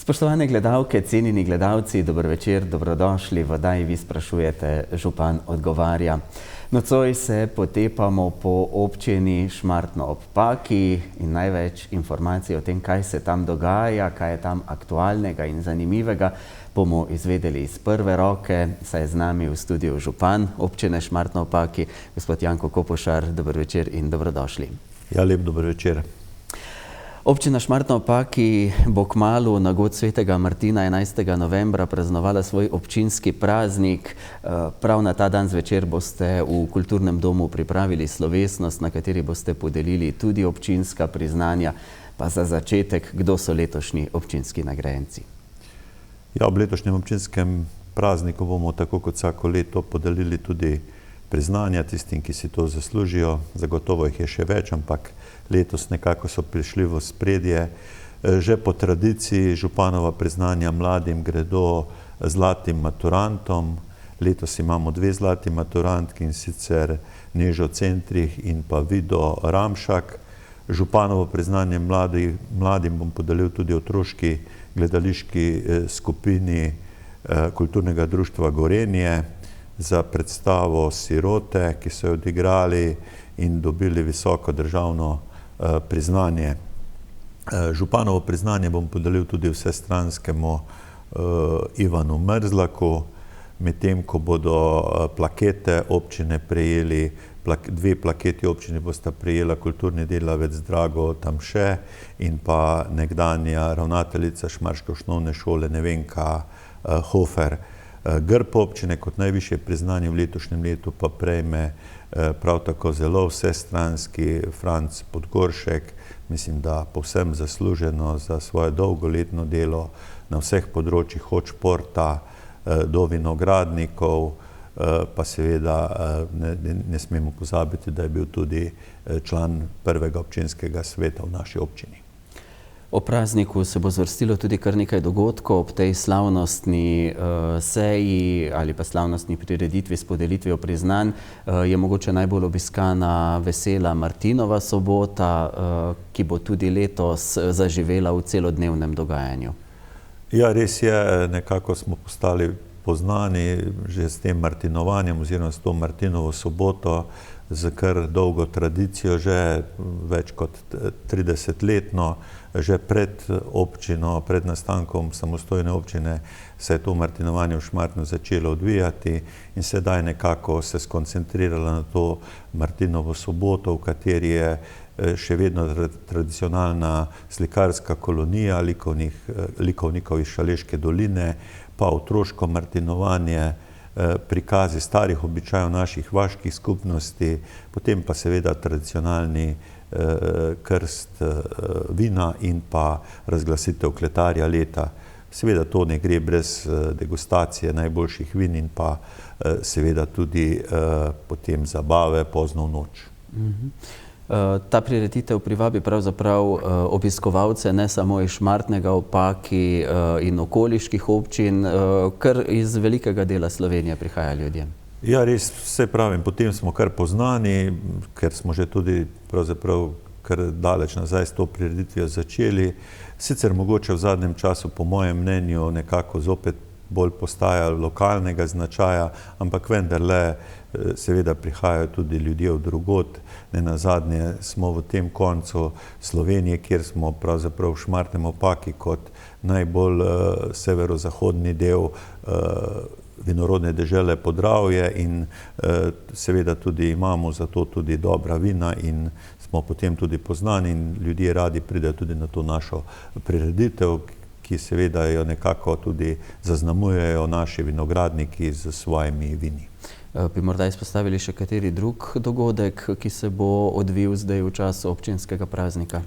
Spoštovane gledalke, cenjeni gledalci, dober večer, dobrodošli v oddaji Vi sprašujete, župan odgovarja. Nocoj se potepamo po občini Šmartno ob Paki in največ informacij o tem, kaj se tam dogaja, kaj je tam aktualnega in zanimivega, bomo izvedeli iz prve roke, saj je z nami v studiu župan občine Šmartno ob Paki, gospod Janko Kopošar. Dober večer in dobrodošli. Ja, lep dober večer. Občina Šmartno ob Paki bo kmalu na god svetega Martina 11. novembra praznovala svoj občinski praznik. Prav na ta dan zvečer boste v kulturnem domu pripravili slovesnost, na kateri boste podelili tudi občinska priznanja. Pa za začetek, kdo so letošnji občinski nagrajenci? Ja, ob letošnjem občinskem prazniku bomo tako kot vsako leto podelili tudi priznanja tistim, ki si to zaslužijo. Zagotovo jih je še več, ampak letos nekako so prišli v spredje. Že po tradiciji županova priznanja mladim gredo zlatim maturantom. Letos imamo dve zlati maturantki, in sicer Nežo Centrih in pa Vido Ramšak. Županovo priznanje mladim bom podelil tudi otroški gledališki skupini Kulturnega društva Gorenje za predstavo Sirote, ki so jo odigrali in dobili visoko državno priznanje. Županovo priznanje bom podelil tudi vsestranskemu Ivanu Mrzlaku, medtem ko bodo plakete občine prejeli, dve plaketi občine bosta prejela kulturni delavec Drago Tamše in pa nekdanja ravnateljica šmarške osnovne šole Nevenka Hofer. Grb občine kot najvišje priznanje v letošnjem letu pa prejme prav tako zelo vsestranski Franc Podgoršek, mislim, da povsem zasluženo za svoje dolgoletno delo na vseh področjih, od športa do vinogradnikov, pa seveda ne smemo pozabiti, da je bil tudi član prvega občinskega sveta v naši občini. O prazniku se bo zvrstilo tudi kar nekaj dogodkov. Ob tej slavnostni seji ali pa slavnostni prireditvi s podelitvijo priznanj je mogoče najbolj obiskana vesela Martinova sobota, ki bo tudi letos zaživela v celodnevnem dogajanju. Ja, res je, nekako smo postali poznani že s tem martinovanjem oziroma s to Martinovo soboto, z kar dolgo tradicijo, že več kot 30-letno. Že pred občino, pred nastankom samostojne občine se je to martinovanje v Šmartnu začelo odvijati in sedaj nekako se skoncentrirala na to Martinovo soboto, v kateri je še vedno tradicionalna slikarska kolonija likovnikov iz Šaleške doline, pa otroško martinovanje, prikazi starih običajev naših vaških skupnosti, potem pa seveda tradicionalni krst vina in pa razglasitev kletarja leta. Seveda to ne gre brez degustacije najboljših vin in pa seveda tudi potem zabave pozno v noč. Ta prireditev privabi pravzaprav obiskovalce ne samo iz Šmartnega ob Paki in okoliških občin, kar iz velikega dela Slovenije prihajajo ljudje. Ja, res, vse pravim, potem smo kar poznani, ker smo že tudi pravzaprav kar daleč nazaj s to prireditvijo začeli. Sicer mogoče v zadnjem času, po mojem mnenju, nekako zopet bolj postaja lokalnega značaja, ampak vendarle seveda prihajajo tudi ljudje od drugod. Nenazadnje smo v tem koncu Slovenije, kjer smo pravzaprav v Šmartnem ob Paki kot najbolj severozahodni del vinorodne dežele Podravje in seveda tudi imamo zato tudi dobra vina in smo potem tudi poznani in ljudje radi pridejo tudi na to našo prireditev, ki seveda jo nekako tudi zaznamujejo naši vinogradniki z svojimi vini. Bi morda izpostavili še kateri drug dogodek, ki se bo odvil zdaj v času občinskega praznika?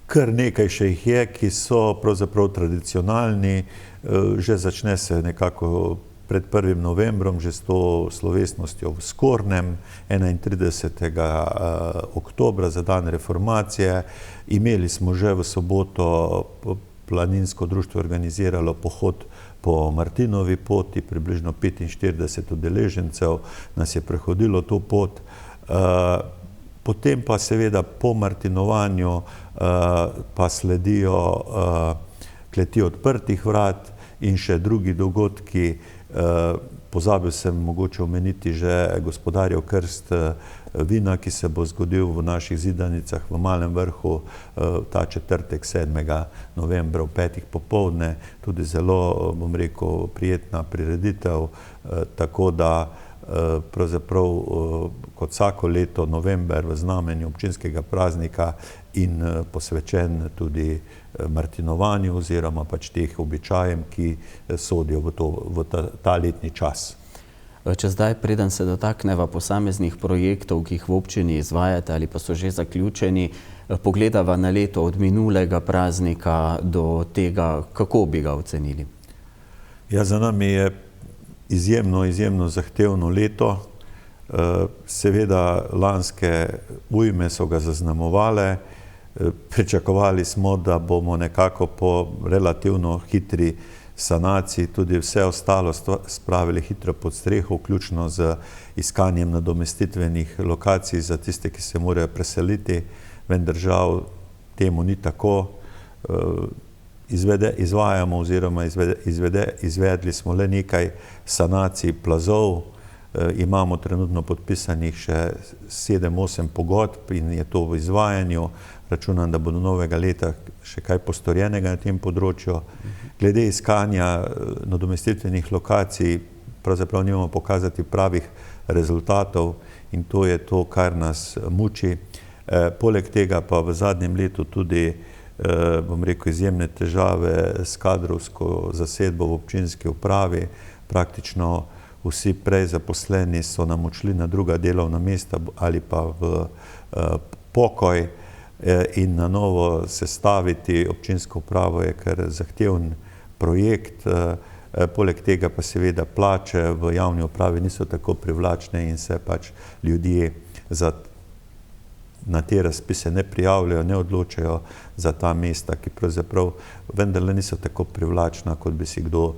Kar nekaj še jih je, ki so pravzaprav tradicionalni. Že začne se nekako pred 1. novembrom, že s to slovesnostjo v Skornem, 31. oktobra za dan reformacije. Imeli smo že v soboto, planinsko društvo organiziralo pohod po Martinovi poti, približno 45 udeležencev nas je prehodilo to pot. Potem pa seveda po martinovanju pa sledijo kleti odprtih vrat in še drugi dogodki. Pozabil sem mogoče omeniti že gospodarjev krst vina, ki se bo zgodil v naših Zidanicah v Malem Vrhu ta četrtek 7. novembra v 5. popoldne. Tudi zelo, bom rekel, prijetna prireditev, tako da pravzaprav kot vsako leto november v znamenju občinskega praznika in posvečen tudi martinovanju oziroma pač teh običajem, ki sodijo v ta letni čas. Če zdaj, preden se dotakneva posameznih projektov, ki jih v občini izvajate ali pa so že zaključeni, pogledava na leto od minulega praznika do tega, kako bi ga ocenili? Ja, za nami je izjemno zahtevno leto. Seveda lanske ujme so ga zaznamovale. Pričakovali smo, da bomo nekako po relativno hitri sanaciji tudi vse ostalo spravili hitro pod streho, vključno z iskanjem nadomestitvenih lokacij za tiste, ki se morajo preseliti, vendar žal temu ni tako. Izvajamo oziroma izvedli smo le nekaj sanacij plazov, imamo trenutno podpisanih še 7-8 pogodb in je to v izvajanju. Računam, da bo do novega leta še kaj postorjenega na tem področju. Glede iskanja nadomestitvenih lokacij, pravzaprav nimamo pokazati pravih rezultatov in to je to, kar nas muči. Poleg tega pa v zadnjem letu tudi, bom rekel, izjemne težave s kadrovsko zasedbo v občinski upravi. Praktično vsi prej zaposleni so nam odšli na druga delovna mesta ali pa v pokoj in na novo sestaviti občinsko upravo je kar zahteven projekt. Poleg tega pa seveda plače v javni upravi niso tako privlačne in se pač ljudje na te razpise ne prijavljajo, ne odločajo za ta mesta, ki pravzaprav vendarle niso tako privlačna, kot bi si kdo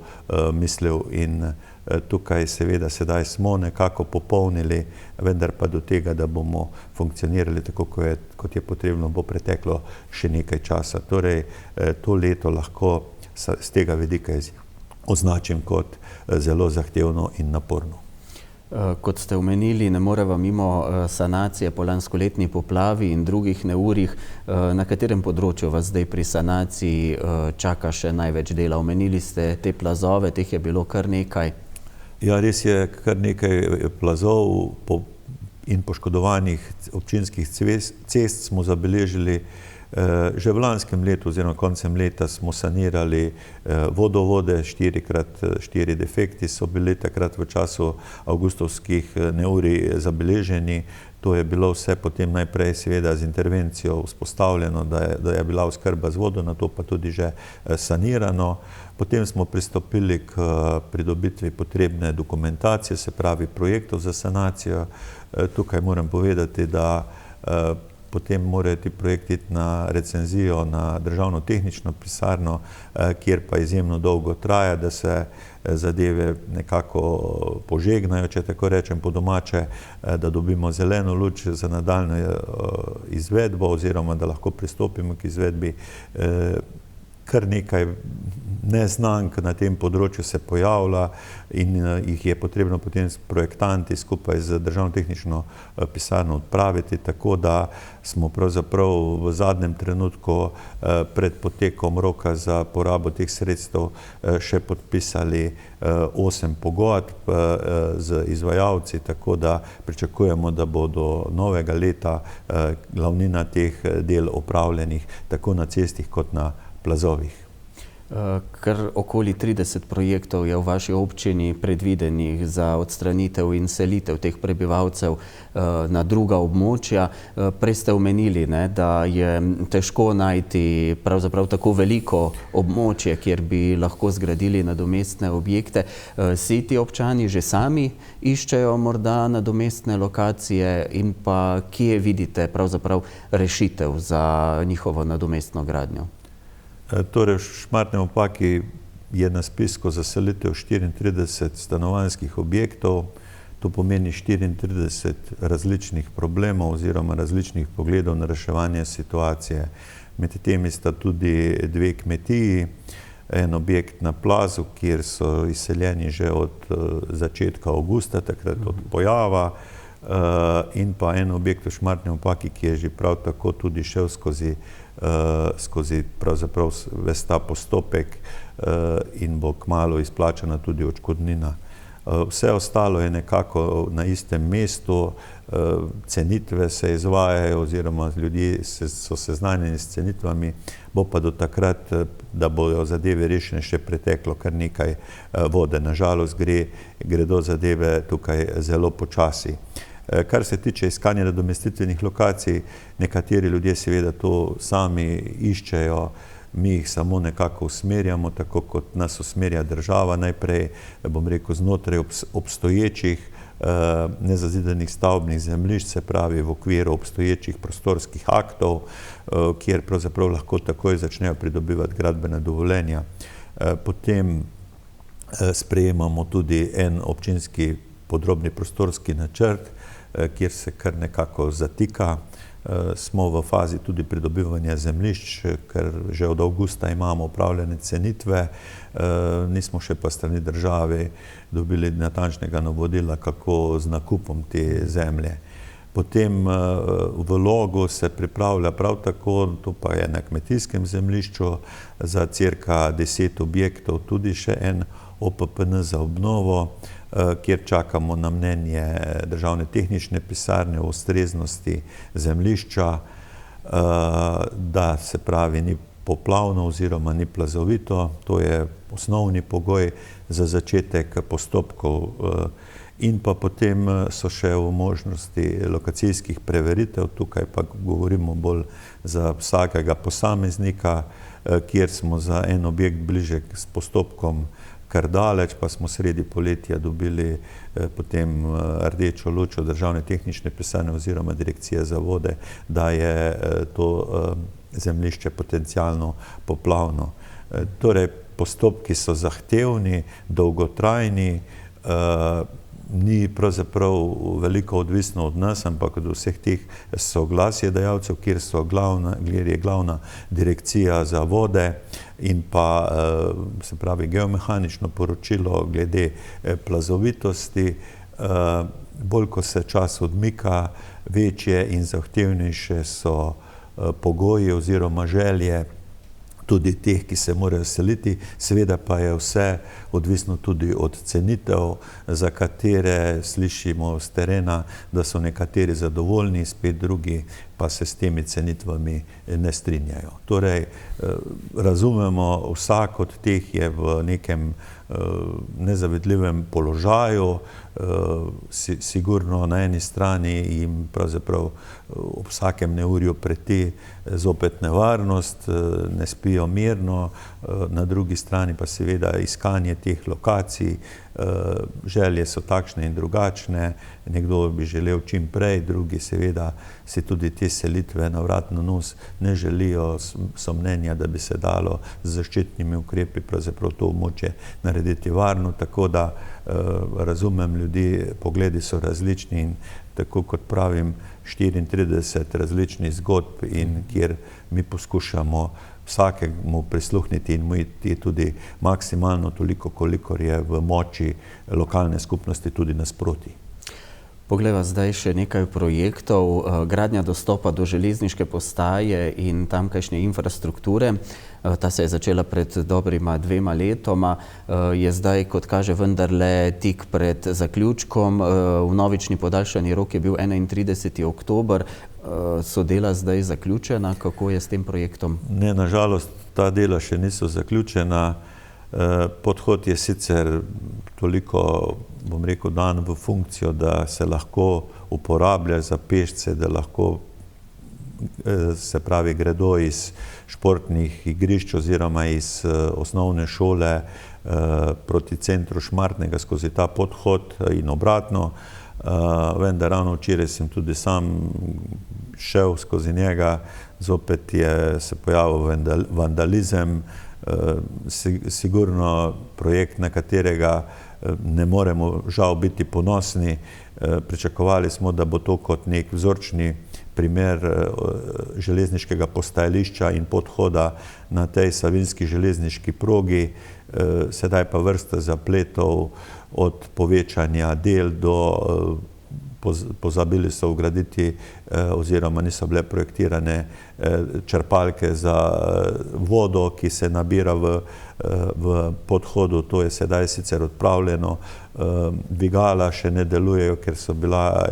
mislil. In tukaj seveda sedaj smo nekako popolnili, vendar pa do tega, da bomo funkcionirali tako, kot je potrebno, bo preteklo še nekaj časa. Torej, to leto lahko z tega vidika označim kot zelo zahtevno in naporno. Kot ste omenili, ne moreva mimo sanacije po lanskoletni poplavi in drugih neurjih. Na katerem področju vas zdaj pri sanaciji čaka še največ dela? Omenili ste te plazove, teh je bilo kar nekaj. Ja, res je, kar nekaj plazov in poškodovanih občinskih cest smo zabeležili. Že v lanskem letu oziroma koncem leta smo sanirali vodovode, 4x4 defekti so bili takrat v času avgustovskih neurij zabeleženi. To je bilo vse potem najprej seveda z intervencijo vzpostavljeno, da je bila oskrba z vodo, nato pa tudi že sanirano. Potem smo pristopili k pridobitvi potrebne dokumentacije, se pravi projektov za sanacijo. Tukaj moram povedati, da potem morajo ti projekti iti na recenzijo na državno tehnično pisarno, kjer pa izjemno dolgo traja, da se zadeve nekako požegnajo, če tako rečem po domače, da dobimo zeleno luč za nadaljnjo izvedbo oziroma da lahko pristopimo k izvedbi. Kar nekaj neznank na tem področju se pojavlja in jih je potrebno potem s projektanti skupaj z državno tehnično pisarno odpraviti, tako da smo pravzaprav v zadnjem trenutku pred potekom roka za porabo teh sredstev še podpisali 8 pogodb z izvajalci, tako da pričakujemo, da bo do novega leta glavnina teh del opravljenih tako na cestih kot na plazovih. Kar okoli 30 projektov je v vaši občini predvidenih za odstranitev in selitev teh prebivalcev na druga območja. Prej ste omenili, da je težko najti pravzaprav tako veliko območje, kjer bi lahko zgradili nadomestne objekte. Si ti občani že sami iščejo morda nadomestne lokacije in pa kje vidite pravzaprav rešitev za njihovo nadomestno gradnjo? Torej, v Šmartnem ob Paki je na spisku za selitev 34 stanovanjskih objektov. To pomeni 34 različnih problemov oziroma različnih pogledov na reševanje situacije. Med temi sta tudi 2 kmetiji. en objekt na plazu, kjer so izseljeni že od začetka avgusta, takrat od pojava, in pa en objekt v Šmartni ob Paki, ki je že prav tako tudi šel skozi pravzaprav ves ta postopek in bo kmalu izplačana tudi odškodnina. Vse ostalo je nekako na istem mestu, cenitve se izvajajo oziroma ljudje so seznanjeni s cenitvami, bo pa do takrat, da bojo zadeve rešene, še preteklo kar nekaj vode. Nažalost gredo zadeve tukaj zelo počasi. Kar se tiče iskanja nadomestitvenih lokacij, nekateri ljudje seveda to sami iščejo, mi jih samo nekako usmerjamo, tako kot nas usmerja država, najprej, bom rekel, znotraj obstoječih nezazidanih stavbnih zemljišč, se pravi v okviru obstoječih prostorskih aktov, kjer pravzaprav lahko takoj začnejo pridobivati gradbena dovoljenja. Potem sprejemamo tudi en občinski podrobni prostorski načrt, kjer se kar nekako zatika. Smo v fazi tudi pridobivanja zemljišč, ker že od avgusta imamo upravljene cenitve, nismo še pa strani države dobili natančnega navodila, kako z nakupom te zemlje. Potem v Logu se pripravlja prav tako, to pa je na kmetijskem zemljišču, za cirka 10 objektov tudi še en OPPN za obnovo, kjer čakamo na mnenje Državne tehnične pisarne o ustreznosti zemljišča, da se pravi ni poplavno oziroma ni plazovito. To je osnovni pogoj za začetek postopkov. In pa potem so še v možnosti lokacijskih preveritev, tukaj pa govorimo bolj za vsakega posameznika, kjer smo za en objekt bliže s postopkom kar daleč, pa smo sredi poletja dobili potem rdečo luč od Državne tehnične pisarne oziroma Direkcije za vode, da je to zemljišče potencialno poplavno. Torej, postopki so zahtevni, dolgotrajni, ni pravzaprav veliko odvisno od nas, ampak od vseh teh soglasjedajalcev, kjer je glavna Direkcija za vode in pa, se pravi, geomehanično poročilo glede plazovitosti. Bolj ko se čas odmika, večje in zahtevnejše so pogoji oziroma želje tudi teh, ki se morajo seliti. Seveda pa je vse odvisno tudi od cenitev, za katere slišimo z terena, da so nekateri zadovoljni, spet drugi pa se s temi cenitvami ne strinjajo. Torej, razumemo, vsak od teh je v nekem nezavidljivem položaju, sigurno na eni strani jim pravzaprav ob vsakem neurju preti zopet nevarnost, ne spijo mirno, na drugi strani pa seveda iskanje teh lokacij, želje so takšne in drugačne, nekdo bi želel čim prej, drugi seveda si tudi te selitve na vrat na nos ne želijo, so mnenja, da bi se dalo z zaščitnimi ukrepi pravzaprav to območje narediti varno, tako da razumem ljudi, pogledi so različni in tako kot pravim, 34 različnih zgodb in kjer mi poskušamo vsakemu prisluhniti in mu iti tudi maksimalno toliko, kolikor je v moči lokalne skupnosti tudi nasproti. Poglejva zdaj še nekaj projektov. Gradnja dostopa do železniške postaje in tamkajšnje infrastrukture. Ta se je začela pred dobrima 2 letoma. Je zdaj, kot kaže, vendarle tik pred zaključkom. Vnovični podaljšani rok je bil 31. oktober. So dela zdaj zaključena? Kako je s tem projektom? Ne, nažalost, ta dela še niso zaključena. Podhod je sicer toliko, bom rekel, dan v funkcijo, da se lahko uporablja za pešce, da lahko, se pravi, gredo iz športnih igrišč oziroma iz osnovne šole proti centru Šmartnega skozi ta podhod in obratno. Vendar ravno včeraj sem tudi sam šel skozi njega, zopet je se pojavil vandalizem, sigurno projekt, na katerega ne moremo žal biti ponosni, Pričakovali smo, da bo to kot nek vzorčni primer železniškega postajališča in podhoda na tej savinjski železniški progi, sedaj pa vrsta zapletov od povečanja del do pozabili so vgraditi oziroma niso bile projektirane črpalke za vodo, ki se nabira v podhodu. To je sedaj sicer odpravljeno. Dvigala še ne delujejo, ker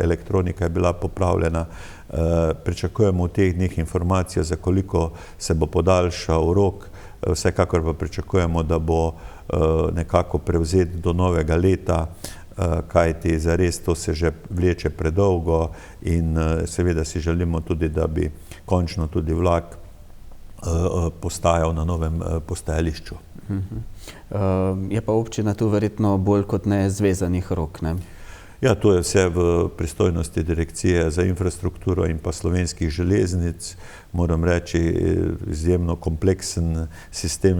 elektronika je bila popravljena. Pričakujemo v teh dneh informacijo, za koliko se bo podaljšal rok. Vsekakor pa pričakujemo, da bo nekako prevzet do novega leta, kajti zares to se že vleče predolgo in seveda si želimo tudi, da bi končno tudi vlak postajal na novem postajališču. Je pa občina tu verjetno bolj kot ne zvezanih rok, ne? Ja, to je vse v pristojnosti Direkcije za infrastrukturo in pa Slovenskih železnic. Moram reči, izjemno kompleksen sistem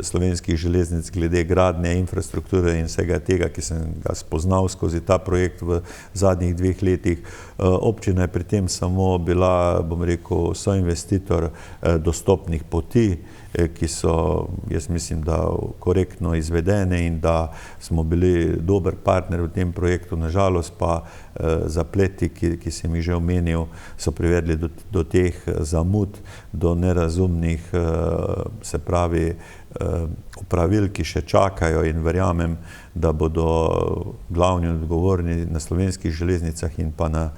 Slovenskih železnic glede gradnje infrastrukture in vsega tega, ki sem ga spoznal skozi ta projekt v zadnjih 2 letih. Občina je pri tem samo bila, bom rekel, soinvestitor dostopnih poti, ki so, jaz mislim, da korektno izvedene in da smo bili dober partner v tem projektu. Nažalost pa zapleti, ki sem jih že omenil, so privedli do teh zamud, do nerazumnih, se pravi, opravil, ki še čakajo in verjamem, da bodo glavni odgovorni na Slovenskih železnicah in pa na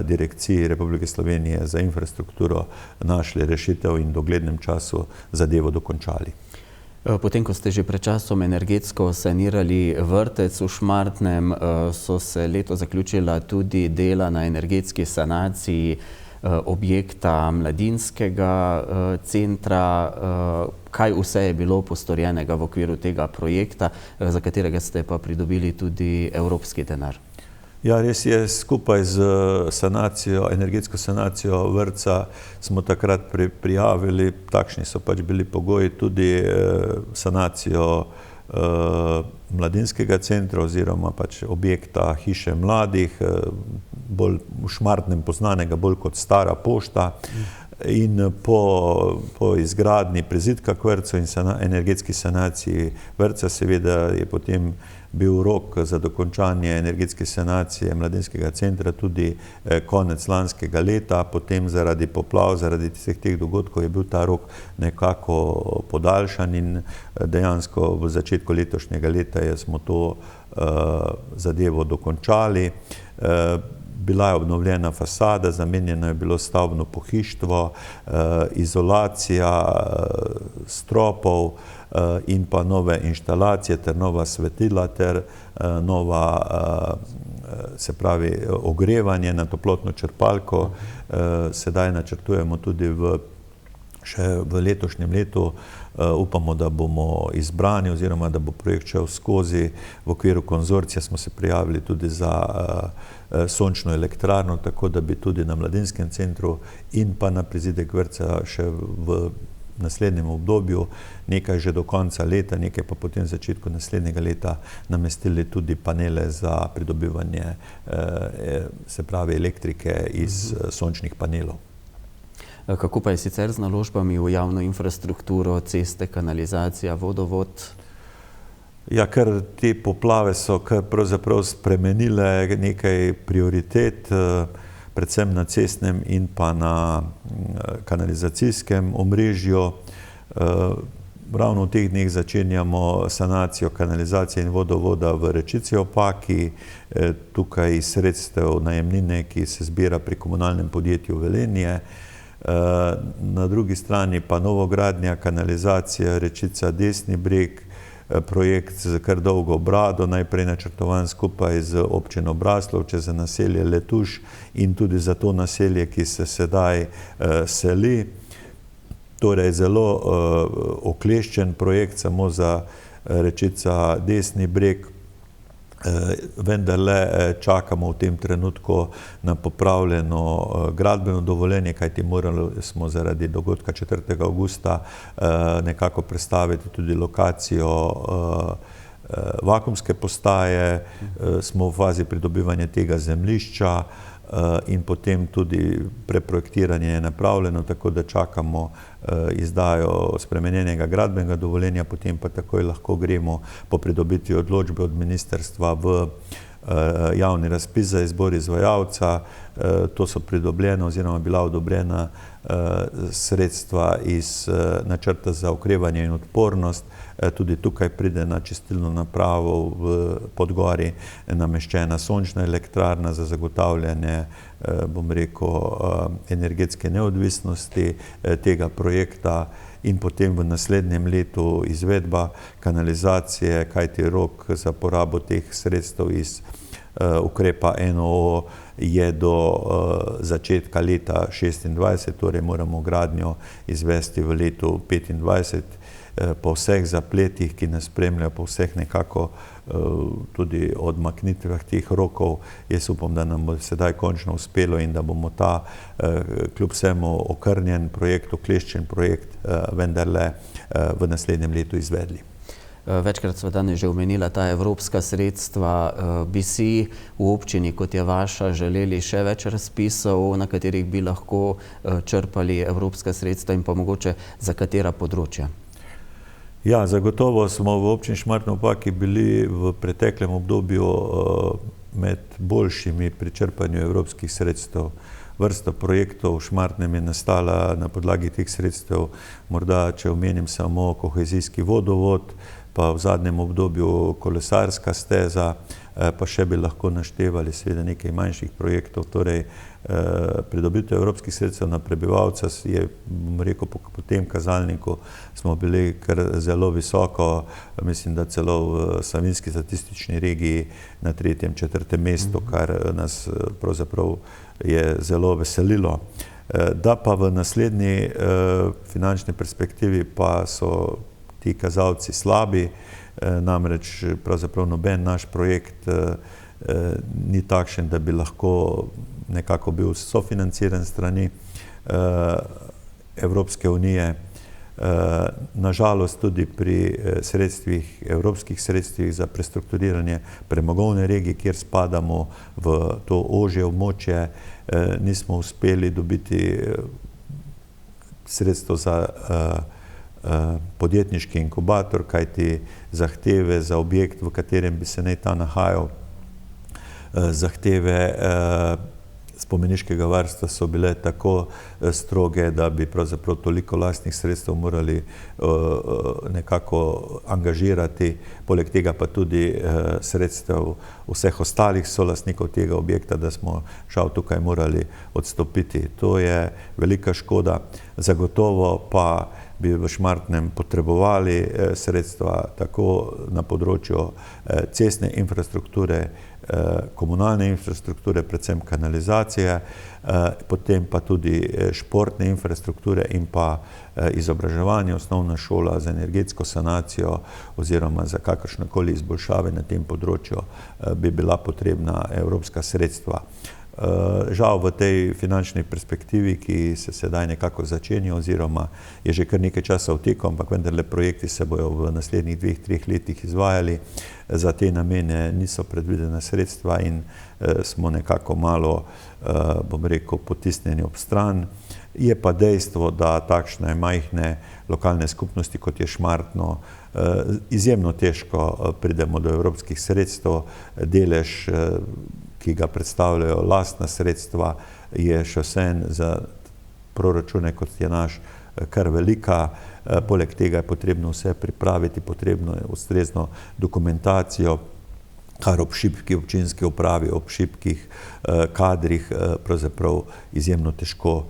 Direkciji Republike Slovenije za infrastrukturo našli rešitev in v doglednem času zadevo dokončali. Potem, ko ste že pred časom energetsko sanirali vrtec v Šmartnem, so se letos zaključila tudi dela na energetski sanaciji objekta mladinskega centra. Kaj vse je bilo postorjenega v okviru tega projekta, za katerega ste pa pridobili tudi evropski denar? Ja, res je, skupaj z energetsko sanacijo vrtca smo takrat prijavili, takšni so pač bili pogoji, tudi sanacijo mladinskega centra oziroma pač objekta hiše mladih, bolj v Šmartnem poznanega bolj kot Stara pošta. In po izgradnji prizidka k vrtcu in energetski sanaciji vrtca seveda je potem bil rok za dokončanje energetske sanacije mladinskega centra tudi konec lanskega leta. Potem zaradi poplav, zaradi vseh teh dogodkov je bil ta rok nekako podaljšan in dejansko v začetku letošnjega leta smo to zadevo dokončali. Bila je obnovljena fasada, zamenjeno je bilo stavbno pohištvo, izolacija stropov in pa nove inštalacije ter nova svetila ter nova, se pravi, ogrevanje na toplotno črpalko. Sedaj načrtujemo tudi še v letošnjem letu. Upamo, da bomo izbrani oziroma da bo projekt šel skozi. V okviru konzorcija smo se prijavili tudi za sončno elektrarno, tako da bi tudi na mladinskem centru in pa na prizidek vrtca še v naslednjem obdobju, nekaj že do konca leta, nekaj pa potem v začetku naslednjega leta namestili tudi panele za pridobivanje, se pravi, elektrike iz sončnih panelov. Kako pa je sicer z naložbami v javno infrastrukturo, ceste, kanalizacija, vodovod? Ja, ker te poplave so pravzaprav spremenile nekaj prioritet, predvsem na cestnem in pa na kanalizacijskem omrežju. Ravno v teh dneh začenjamo sanacijo kanalizacije in vodovoda v Rečici ob Paki, tukaj iz sredstev najemnine, ki se zbira pri komunalnem podjetju Velenje. Na drugi strani pa novogradnja kanalizacija Rečica Desni breg, projekt z kar dolgo brado, najprej načrtovan skupaj z občino Braslovče za naselje Letuš in tudi za to naselje, ki se sedaj seli. Torej zelo okleščen projekt samo za Rečica Desni breg, vendarle čakamo v tem trenutku na popravljeno gradbeno dovoljenje, kajti morali smo zaradi dogodka 4. avgusta nekako prestaviti tudi lokacijo vakuumske postaje, smo v fazi pridobivanja tega zemljišča in potem tudi preprojektiranje je napravljeno, tako da čakamo izdajo spremenjenega gradbenega dovoljenja, potem pa takoj lahko gremo po pridobitvi odločbe od ministrstva v javni razpis za izbor izvajalca. To so pridobljena oziroma bila odobrena sredstva iz načrta za okrevanje in odpornost. Tudi tukaj pride na čistilno napravo v Podgori nameščena sončna elektrarna za zagotavljanje, bom rekel, energetske neodvisnosti tega projekta in potem v naslednjem letu izvedba kanalizacije, kajti rok za porabo teh sredstev iz ukrepa NOO je do začetka leta 2026, torej moramo gradnjo izvesti v letu 2025. Po vseh zapletih, ki nas spremljajo, po vseh nekako tudi odmaknitvah teh rokov, jaz upam, da nam bo sedaj končno uspelo in da bomo ta kljub vsemu okrnjen projekt, okleščen projekt vendarle v naslednjem letu izvedli. Večkrat sva danes že omenila ta evropska sredstva. Bi si v občini, kot je vaša, želeli še več razpisov, na katerih bi lahko črpali evropska sredstva in pa mogoče za katera področja? Ja, zagotovo smo v občini Šmartno ob Paki bili v preteklem obdobju med boljšimi pri črpanju evropskih sredstev. Vrsta projektov v Šmartnem je nastala na podlagi teh sredstev, morda, če omenim samo kohezijski vodovod, pa v zadnjem obdobju kolesarska steza, pa še bi lahko naštevali seveda nekaj manjših projektov. Torej, pridobitev evropskih sredstev na prebivalca je, bom rekel, po tem kazalniku smo bili kar zelo visoko, mislim, da celo v Savinjski statistični regiji na 3., 4. mestu, kar nas pravzaprav je zelo veselilo. Da pa v naslednji finančni perspektivi pa so ti kazalci slabi, namreč pravzaprav noben naš projekt ni takšen, da bi lahko nekako bil sofinanciran strani Evropske unije. Nažalost tudi pri evropskih sredstvih za prestrukturiranje premogovne regije, kjer spadamo v to ožje območje, nismo uspeli dobiti sredstev za podjetniški inkubator, kajti zahteve za objekt, v katerem bi se naj ta nahajal, zahteve spomeniškega varstva so bile tako stroge, da bi pravzaprav toliko lastnih sredstev morali nekako angažirati, poleg tega pa tudi sredstev vseh ostalih solastnikov tega objekta, da smo žal tukaj morali odstopiti. To je velika škoda, zagotovo pa bi v Šmartnem potrebovali sredstva tako na področju cestne infrastrukture, komunalne infrastrukture, predvsem kanalizacije, potem pa tudi športne infrastrukture in pa izobraževanje, osnovna šola za energetsko sanacijo oziroma za kakršnekoli izboljšave na tem področju bi bila potrebna evropska sredstva. Žal v tej finančni perspektivi, ki se sedaj nekako začenja oziroma je že kar nekaj časa v teku, ampak vendarle projekti se bojo v naslednjih 2-3 letih izvajali, za te namene niso predvidena sredstva in smo nekako malo, bom rekel, potisnjeni ob stran. Je pa dejstvo, da takšne majhne lokalne skupnosti, kot je Šmartno, izjemno težko pridemo do evropskih sredstev. Delež, ki ga predstavljajo lastna sredstva, je še vseeno za proračune, kot je naš, kar velika. Poleg tega je potrebno vse pripraviti, potrebno je ustrezno dokumentacijo, kar ob šibki občinski upravi, ob šibkih kadrih pravzaprav izjemno težko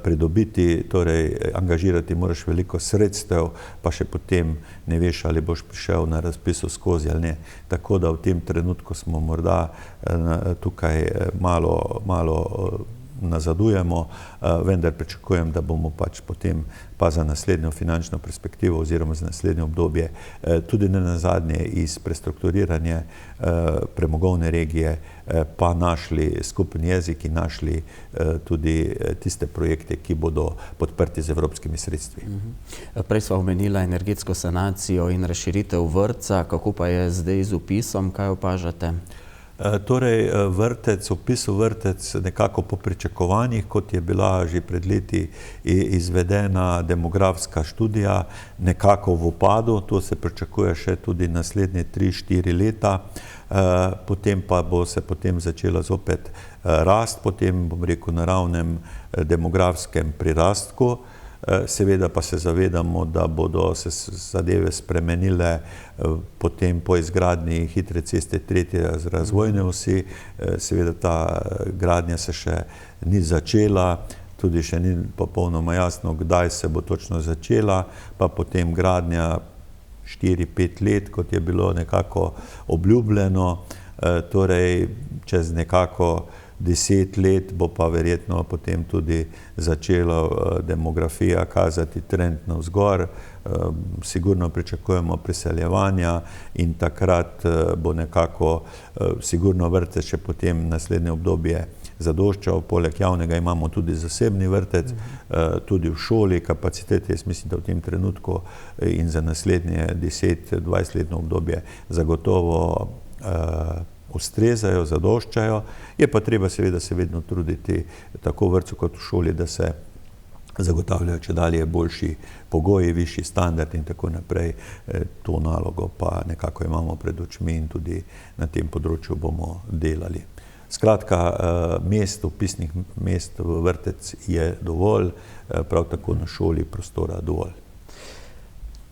pridobiti, torej angažirati moraš veliko sredstev, pa še potem ne veš, ali boš prišel na razpisu skozi ali ne. Tako da v tem trenutku smo morda tukaj malo nazadujemo, vendar pričakujem, da bomo pač potem pa za naslednjo finančno perspektivo oziroma za naslednje obdobje tudi nenazadnje iz prestrukturiranja premogovne regije pa našli skupen jezik in našli tudi tiste projekte, ki bodo podprti z evropskimi sredstvi. Prej sva omenila energetsko sanacijo in razširitev vrtca, kako pa je zdaj z vpisom, kaj opažate? Torej, vpis v vrtec nekako po pričakovanjih, kot je bila že pred leti izvedena demografska študija, nekako v upadu, to se pričakuje še tudi naslednje 3-4 leta, potem pa bo se potem začela zopet rast, potem, bom rekel, naravnem demografskem prirastku. Seveda pa se zavedamo, da bodo se zadeve spremenile potem po izgradnji hitre ceste tretje razvojne osi. Seveda ta gradnja se še ni začela, tudi še ni popolnoma jasno, kdaj se bo točno začela, pa potem gradnja 4-5 let, kot je bilo nekako obljubljeno, torej čez nekako 10 let bo pa verjetno potem tudi začela demografija kazati trend navzgor. Sigurno pričakujemo priseljevanja in takrat bo nekako sigurno vrtec še potem naslednje obdobje zadoščal. Poleg javnega imamo tudi zasebni vrtec, tudi v šoli kapacitete, jaz mislim, da v tem trenutku in za naslednje 10-20 letno obdobje zagotovo ustrezajo, zadoščajo. Je pa treba seveda se vedno truditi tako v vrtcu kot v šoli, da se zagotavljajo čedalje boljši pogoji, višji standard in tako naprej. To nalogo pa nekako imamo pred očmi in tudi na tem področju bomo delali. Skratka, vpisnih mest v vrtec je dovolj, prav tako na šoli prostora dovolj.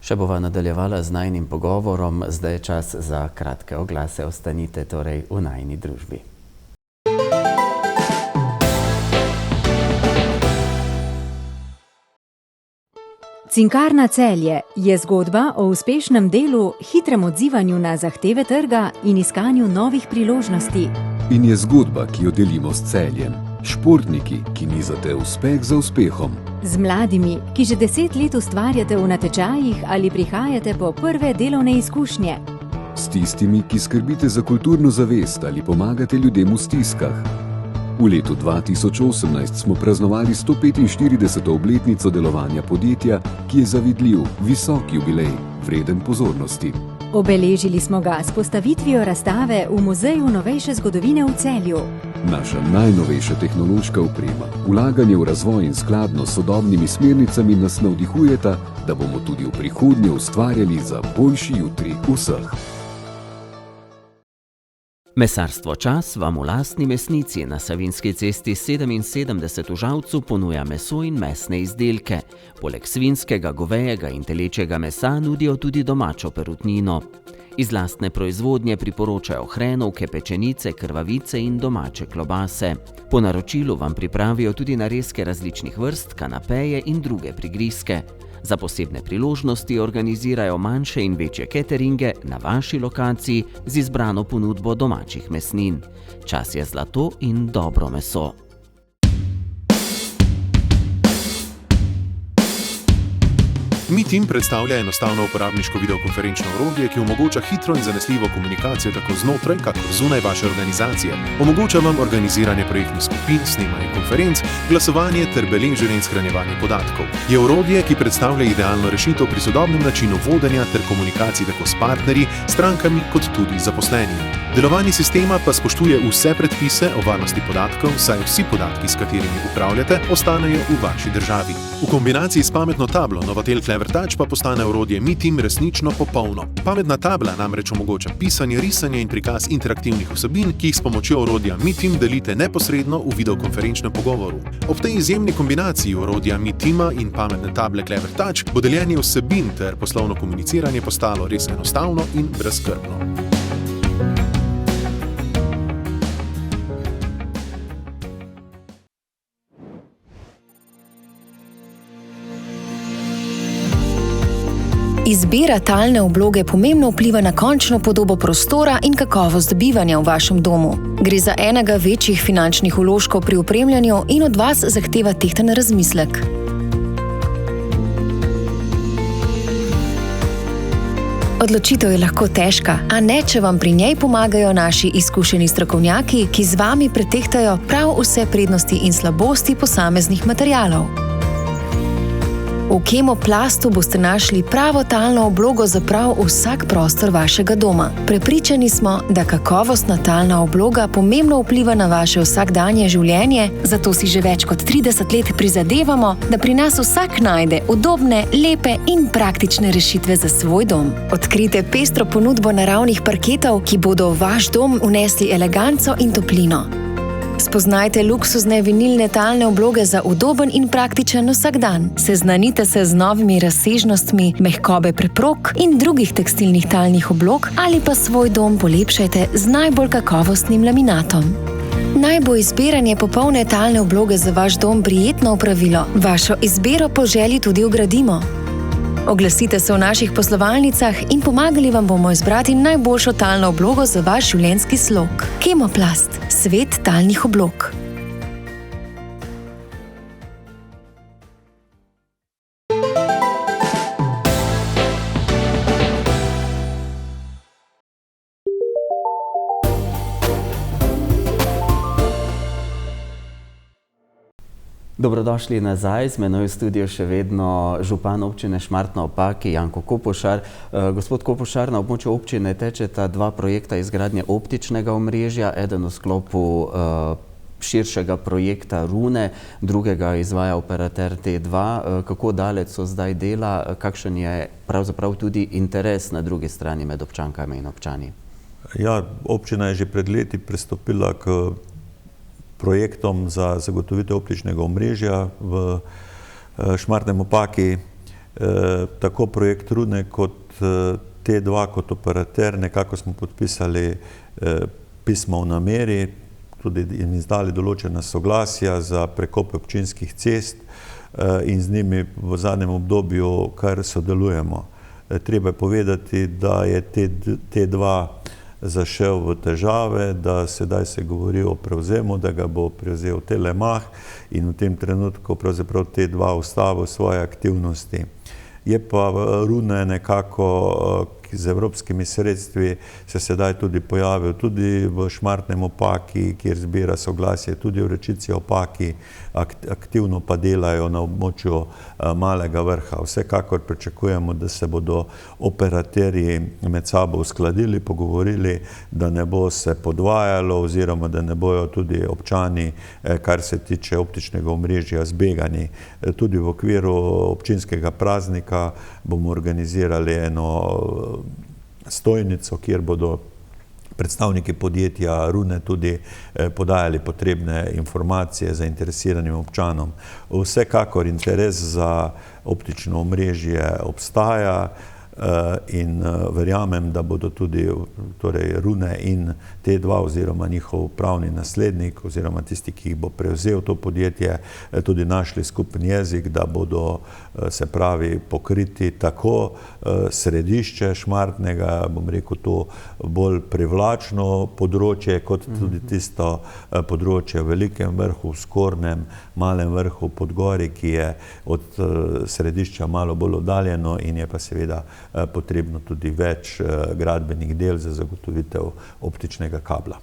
Še bova nadaljevala z najnim pogovorom, zdaj je čas za kratke oglase, ostanite torej v najini družbi. Cinkarna Celje je zgodba o uspešnem delu, hitrem odzivanju na zahteve trga in iskanju novih priložnosti. In je zgodba, ki jo delimo s Celjem. Športniki, ki nizate uspeh za uspehom. Z mladimi, ki že 10 let ustvarjate v natečajih ali prihajate po prve delovne izkušnje. S tistimi, ki skrbite za kulturno zavest ali pomagate ljudem v stiskah. V letu 2018 smo praznovali 145. obletnico delovanja podjetja, ki je zavidljiv, visok jubilej, vreden pozornosti. Obeležili smo ga s postavitvijo razstave v Muzeju novejše zgodovine v Celju. Naša najnovejša tehnološka oprema, vlaganje v razvoj in skladno s sodobnimi smernicami nas navdihujeta, da bomo tudi v prihodnje ustvarjali za boljši jutri vseh. Mesarstvo Čas vam v lastni mesnici na Savinjski cesti 77 v Žalcu ponuja meso in mesne izdelke. Poleg svinjskega, govejega in telečjega mesa nudijo tudi domačo perutnino. Iz lastne proizvodnje priporočajo hrenovke, pečenice, krvavice in domače klobase. Po naročilu vam pripravijo tudi narezke različnih vrst, kanapeje in druge prigrizke. Za posebne priložnosti organizirajo manjše in večje cateringe na vaši lokaciji z izbrano ponudbo domačih mesnin. Čas je zlato in dobro meso. MeTeam predstavlja enostavno uporabniško videokonferenčno orodje, ki omogoča hitro in zanesljivo komunikacijo tako znotraj, kakor zunaj vaše organizacije. Omogoča vam organiziranje projektnih skupin, snemanje konferenc, glasovanje ter beleženje in shranjevanje podatkov. Je orodje, ki predstavlja idealno rešitev pri sodobnem načinu vodenja ter komunikaciji tako s partnerji, strankami kot tudi zaposlenimi. Delovanje sistema pa spoštuje vse predpise o varnosti podatkov, saj vsi podatki, s katerimi upravljate, ostanejo v vaši državi. V kombinaciji s pametno tablo Novatel Clever Touch pa postane orodje MeTeam resnično popolno. Pametna tabla namreč omogoča pisanje, risanje in prikaz interaktivnih vsebin, ki jih s pomočjo orodja MeTeam delite neposredno v videokonferenčnem pogovoru. Ob tej izjemni kombinaciji orodja MeTeama in pametne table Clever Touch bo deljenje vsebin ter poslovno komuniciranje postalo res enostavno in brezskrbno. Izbira talne obloge pomembno vpliva na končno podobo prostora in kakovost bivanja v vašem domu. Gre za enega večjih finančnih vložkov pri opremljanju in od vas zahteva tehten razmislek. Odločitev je lahko težka, a ne, če vam pri njej pomagajo naši izkušeni strokovnjaki, ki z vami pretehtajo prav vse prednosti in slabosti posameznih materialov. V Kemoplastu boste našli pravo talno oblogo za prav vsak prostor vašega doma. Prepričani smo, da kakovostna talna obloga pomembno vpliva na vaše vsakdanje življenje, zato si že več kot 30 let prizadevamo, da pri nas vsak najde udobne, lepe in praktične rešitve za svoj dom. Odkrite pestro ponudbo naravnih parketov, ki bodo v vaš dom vnesli eleganco in toplino. Spoznajte luksuzne vinilne talne obloge za udoben in praktičen vsakdan. Seznanite se z novimi razsežnostmi mehkobe preprog in drugih tekstilnih talnih oblog ali pa svoj dom polepšajte z najbolj kakovostnim laminatom. Naj bo izbiranje popolne talne obloge za vaš dom prijetno opravilo. Vašo izbiro po želji tudi vgradimo. Oglasite se v naših poslovalnicah in pomagali vam bomo izbrati najboljšo talno oblogo za vaš življenjski slog. Kemoplast, svet talnih oblog. Dobrodošli nazaj, z menoj v studiu še vedno župan občine Šmartno ob Paki, Janko Kopošar. Gospod Kopošar, na območju občine tečeta dva projekta izgradnje optičnega omrežja, eden v sklopu širšega projekta Rune, drugega izvaja operater T2. Kako daleč so zdaj dela, kakšen je pravzaprav tudi interes na drugi strani med občankami in občani? Ja, občina je že pred leti pristopila k projektom za zagotovitev optičnega omrežja v Šmartnem ob Paki. Tako projekt Rune kot T2 kot operater, nekako smo podpisali pismo o nameri, tudi in izdali določena soglasja za prekope občinskih cest in z njimi v zadnjem obdobju kar sodelujemo. Treba je povedati, da je T2 zašel v težave, da sedaj se govori o prevzemu, da ga bo prevzel Telemach in v tem trenutku pravzaprav T2 ustavil svoje aktivnosti. Je pa Rune nekako z evropskimi sredstvi se sedaj tudi pojavil tudi v Šmartnem ob Paki, kjer zbira soglasje, tudi v Rečici ob Paki, aktivno pa delajo na območju Malega Vrha. Vsekakor pričakujemo, da se bodo operaterji med sabo uskladili, pogovorili, da ne bo se podvajalo oziroma da ne bojo tudi občani, kar se tiče optičnega omrežja, zbegani. Tudi v okviru občinskega praznika bomo organizirali eno stojnico, kjer bodo predstavniki podjetja Rune tudi podajali potrebne informacije zainteresiranim občanom. Vsekakor interes za optično omrežje obstaja in verjamem, da bodo tudi Rune in T2 oziroma njihov pravni naslednik oziroma tisti, ki jih bo prevzel to podjetje, tudi našli skupen jezik, da bodo se pravi pokriti tako središče Šmartnega, bom rekel to bolj privlačno področje, kot tudi tisto področje v Velikem Vrhu, v Skornjem, Malem Vrhu, Podgori, ki je od središča malo bolj oddaljeno in je pa seveda potrebno tudi več gradbenih del za zagotovitev optičnega kabla.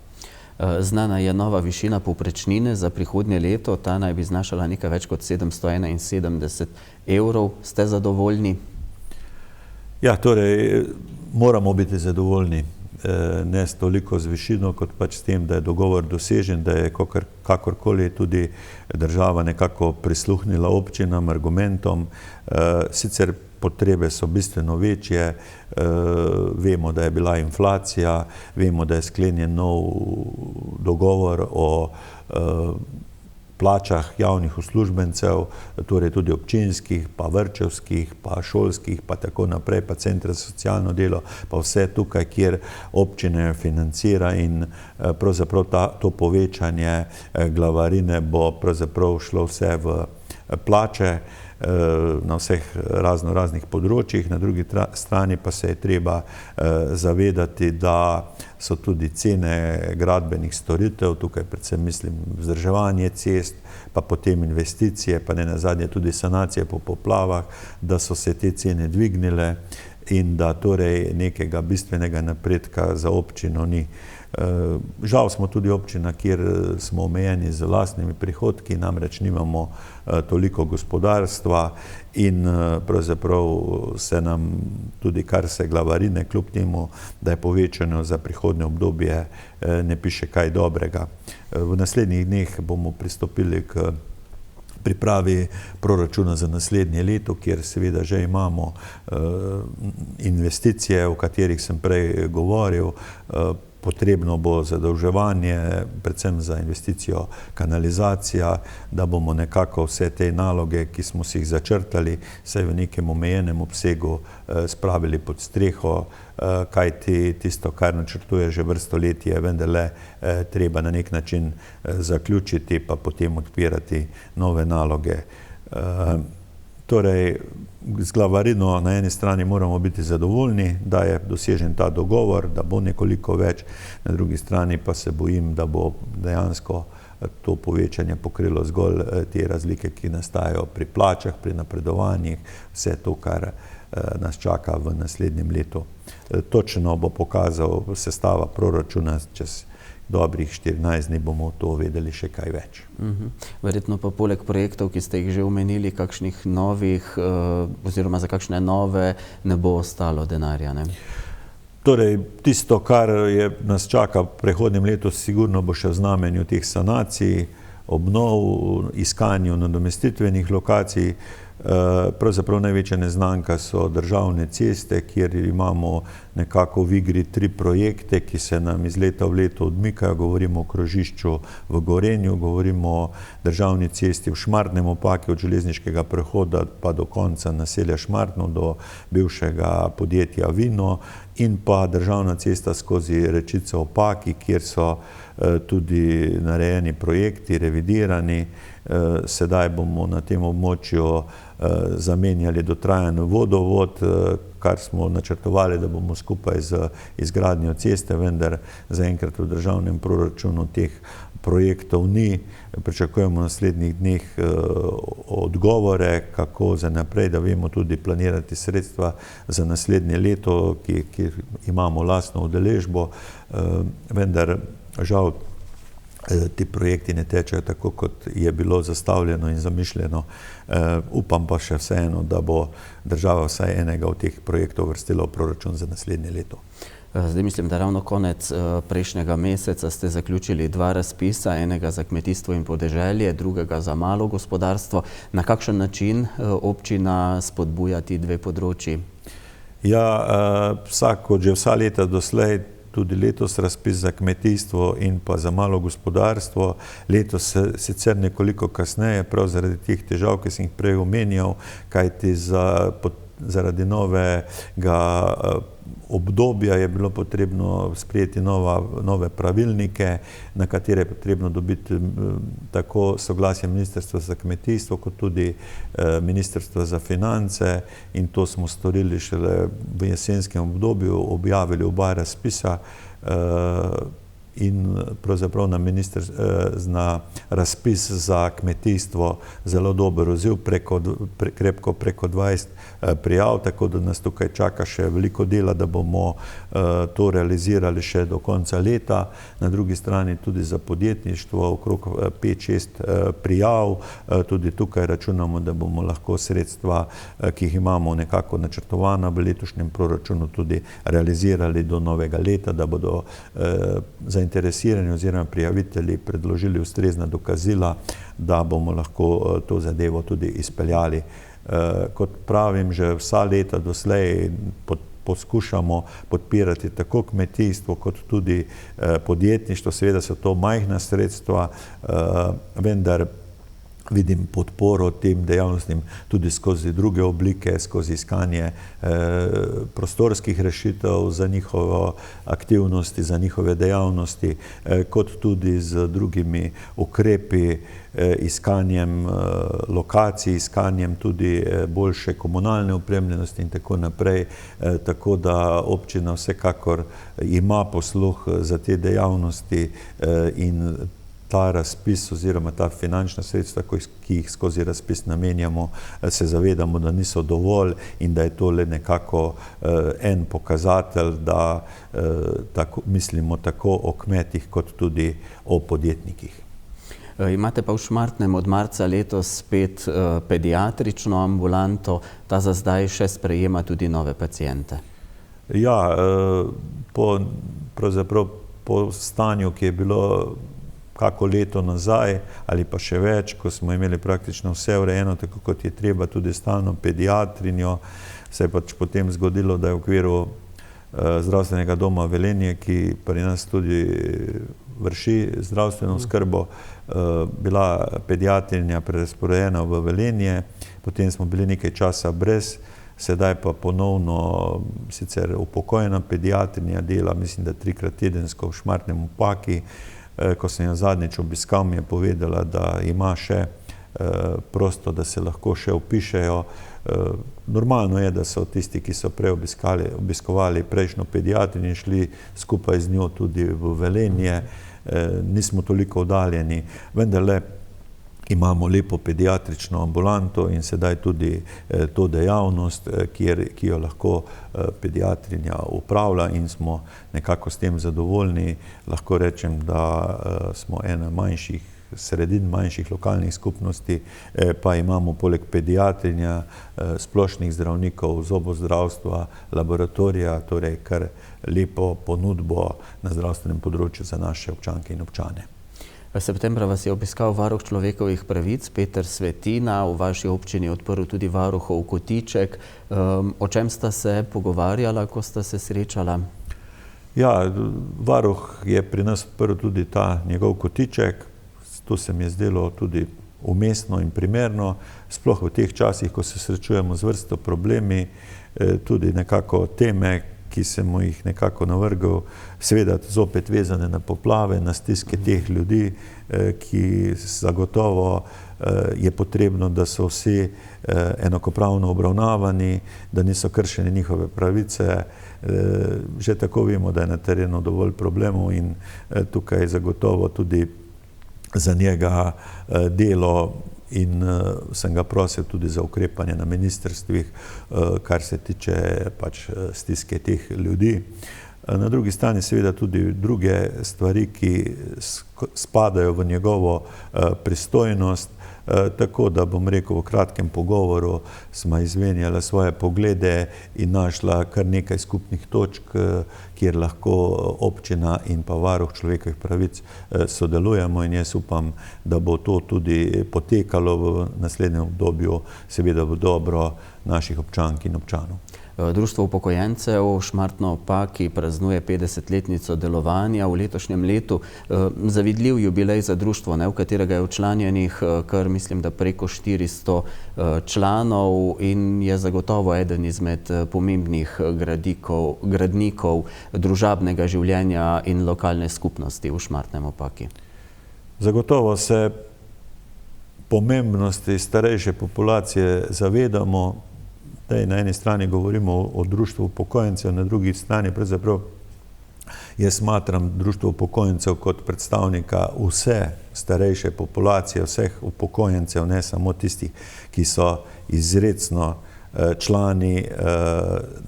Znana je nova višina povprečnine za prihodnje leto, ta naj bi znašala nekaj več kot 771 evrov. Ste zadovoljni? Ja, torej moramo biti zadovoljni, ne s toliko z višino, kot pač s tem, da je dogovor dosežen, da je kakorkoli tudi država nekako prisluhnila občinam, argumentom. Sicer potrebe so bistveno večje, vemo, da je bila inflacija, vemo, da je sklenjen nov dogovor o plačah javnih uslužbencev, torej tudi občinskih, pa vrtčevskih, pa šolskih, pa tako naprej, pa centra za socialno delo, pa vse tukaj, kjer občine financira in pravzaprav to povečanje glavarine bo pravzaprav šlo vse v plače. na vseh raznih področjih, na drugi strani pa se je treba zavedati, da so tudi cene gradbenih storitev, tukaj predvsem mislim vzdrževanje cest, pa potem investicije, pa ne nazadnje tudi sanacije po poplavah, da so se te cene dvignile in da torej nekega bistvenega napredka za občino ni. Žal smo tudi občina, kjer smo omejeni z lastnimi prihodki, namreč nimamo toliko gospodarstva in pravzaprav se nam tudi kar se glavarine, kljub temu, da je povečano za prihodnje obdobje, ne piše kaj dobrega. V naslednjih dneh bomo pristopili k pripravi proračuna za naslednje leto, kjer seveda že imamo investicije, o katerih sem prej govoril. Potrebno bo zadolževanje, predvsem za investicijo kanalizacija, da bomo nekako vse te naloge, ki smo si jih začrtali, vsaj v nekem omejenem obsegu spravili pod streho, kajti tisto, kar načrtuje že vrsto let, je vendarle treba na nek način zaključiti, pa potem odpirati nove naloge. Torej, z glavarino na eni strani moramo biti zadovoljni, da je dosežen ta dogovor, da bo nekoliko več, na drugi strani pa se bojim, da bo dejansko to povečanje pokrilo zgolj te razlike, ki nastajajo pri plačah, pri napredovanjih, vse to, kar nas čaka v naslednjem letu. Točno bo pokazal sestava proračuna, čez dobrih 14 dni bomo to vedeli še kaj več. Verjetno pa poleg projektov, ki ste jih že omenili, kakšnih novih oziroma za kakšne nove ne bo ostalo denarja, ne? Torej, tisto, kar nas čaka v prihodnjem letu, sigurno bo še v znamenju teh sanacij, obnov, iskanju nadomestitvenih lokacij. Pravzaprav največja neznanka so državne ceste, kjer imamo nekako v igri 3 projekte, ki se nam iz leta v leto odmikajo. Govorimo o krožišču v Gorenju, govorimo o državni cesti v Šmartnem ob Paki od železniškega prehoda pa do konca naselja Šmartno, do bivšega podjetja Vino, in pa državna cesta skozi Rečico ob Paki, kjer so tudi narejeni projekti, revidirani. Sedaj bomo na tem območju zamenjali dotrajan vodovod, kar smo načrtovali, da bomo skupaj z izgradnjo ceste, vendar zaenkrat v državnem proračunu teh projektov ni. Pričakujemo v naslednjih dneh odgovore, kako za naprej, da vemo tudi planirati sredstva za naslednje leto, ki imamo lastno udeležbo, vendar žal ti projekti ne tečejo tako, kot je bilo zastavljeno in zamišljeno. Upam pa še vseeno, da bo država vsaj enega od teh projektov vrstila v proračun za naslednje leto. Zdaj mislim, da ravno konec prejšnjega meseca ste zaključili 2 razpisa, enega za kmetijstvo in podeželje, drugega za malo gospodarstvo. Na kakšen način občina spodbuja ti 2 področji? Ja, že vsa leta doslej, tudi letos razpis za kmetijstvo in pa za malo gospodarstvo. Letos sicer nekoliko kasneje, prav zaradi teh težav, ki sem jih prej omenjal, kajti zaradi novega obdobja je bilo potrebno sprejeti nove pravilnike, na katere je potrebno dobiti tako soglasje Ministrstva za kmetijstvo, kot tudi Ministrstva za finance, in to smo storili šele v jesenskem obdobju, objavili oba razpisa in pravzaprav na razpis za kmetijstvo zelo dober odziv, krepko preko 20 prijav, tako da nas tukaj čaka še veliko dela, da bomo to realizirali še do konca leta. Na drugi strani tudi za podjetništvo okrog 5-6 prijav. Tudi tukaj računamo, da bomo lahko sredstva, ki jih imamo nekako načrtovana v letošnjem proračunu, tudi realizirali do novega leta, da bodo zainteresirani oziroma prijavitelji predložili ustrezna dokazila, da bomo lahko to zadevo tudi izpeljali. Kot pravim, že vsa leta doslej poskušamo podpirati tako kmetijstvo kot tudi podjetništvo. Seveda so to majhna sredstva, vendar vidim podporo tem dejavnostim tudi skozi druge oblike, skozi iskanje prostorskih rešitev za njihovo aktivnosti, za njihove dejavnosti, kot tudi z drugimi ukrepi, iskanjem lokacij, iskanjem tudi boljše komunalne opremljenosti in tako naprej, tako da občina vsekakor ima posluh za te dejavnosti in ta razpis oziroma ta finančna sredstva, ki jih skozi razpis namenjamo, se zavedamo, da niso dovolj in da je to le nekako en pokazatelj, da mislimo tako o kmetih kot tudi o podjetnikih. Imate pa v Šmartnem od marca letos spet pediatrično ambulanto, ta za zdaj še sprejema tudi nove paciente. Ja, pravzaprav po stanju, ki je bilo kako leto nazaj ali pa še več, ko smo imeli praktično vse urejeno, tako kot je treba, tudi stalno pediatrinjo, se je pač potem zgodilo, da je v okviru zdravstvenega doma Velenje, ki pri nas tudi vrši zdravstveno oskrbo, bila pediatrinja prerazporejena v Velenje, potem smo bili nekaj časa brez, sedaj pa ponovno sicer upokojena pediatrinja dela, mislim, da 3-krat tedensko v Šmartnem ob Paki. Ko sem jo zadnjič obiskal, mi je povedala, da ima še prosto, da se lahko še vpišejo. Normalno je, da so tisti, ki so prej obiskovali prejšnjo pediatrinjo, šli skupaj z njo tudi v Velenje. Nismo toliko oddaljeni, vendarle imamo lepo pediatrično ambulanto in sedaj tudi to dejavnost, ki jo lahko pediatrinja upravlja in smo nekako s tem zadovoljni. Lahko rečem, da smo ena manjših lokalnih skupnosti, pa imamo poleg pediatrinja, splošnih zdravnikov, zobozdravstva, laboratorija, torej kar lepo ponudbo na zdravstvenem področju za naše občanke in občane. Septembra vas je obiskal varuh človekovih pravic Peter Svetina, v vaši občini je odprl tudi varuhov kotiček. O čem sta se pogovarjala, ko sta se srečala? Ja, varuh je pri nas odprl tudi ta njegov kotiček. To se mi je zdelo tudi umestno in primerno, sploh v teh časih, ko se srečujemo z vrsto problemi, tudi nekako teme, ki sem mu jih nekako navrgal, seveda zopet vezane na poplave, na stiske teh ljudi, ki zagotovo je potrebno, da so vsi enakopravno obravnavani, da niso kršene njihove pravice. Že tako vemo, da je na terenu dovolj problemov in tukaj zagotovo tudi za njega delo in sem ga prosil tudi za ukrepanje na ministrstvih, kar se tiče pač stiske teh ljudi. Na drugi strani seveda tudi druge stvari, ki spadajo v njegovo pristojnost, tako da bom rekel, v kratkem pogovoru sva izmenjala svoje poglede in našla kar nekaj skupnih točk, kjer lahko občina in pa varuh človekovih pravic sodelujemo in jaz upam, da bo to tudi potekalo v naslednjem obdobju, seveda v dobro naših občank in občanov. Društvo upokojencev Šmartno ob Paki praznuje 50-letnico delovanja v letošnjem letu. Zavidljiv jubilej za društvo, v katerega je včlanjenih kar mislim, da preko 400 članov in je zagotovo eden izmed pomembnih gradnikov družabnega življenja in lokalne skupnosti v Šmartnem ob Paki. Zagotovo se pomembnosti starejše populacije zavedamo. Na eni strani govorimo o društvu upokojencev, na drugi strani pravzaprav jaz smatram društvo upokojencev kot predstavnika vse starejše populacije, vseh upokojencev, ne samo tistih, ki so izrecno člani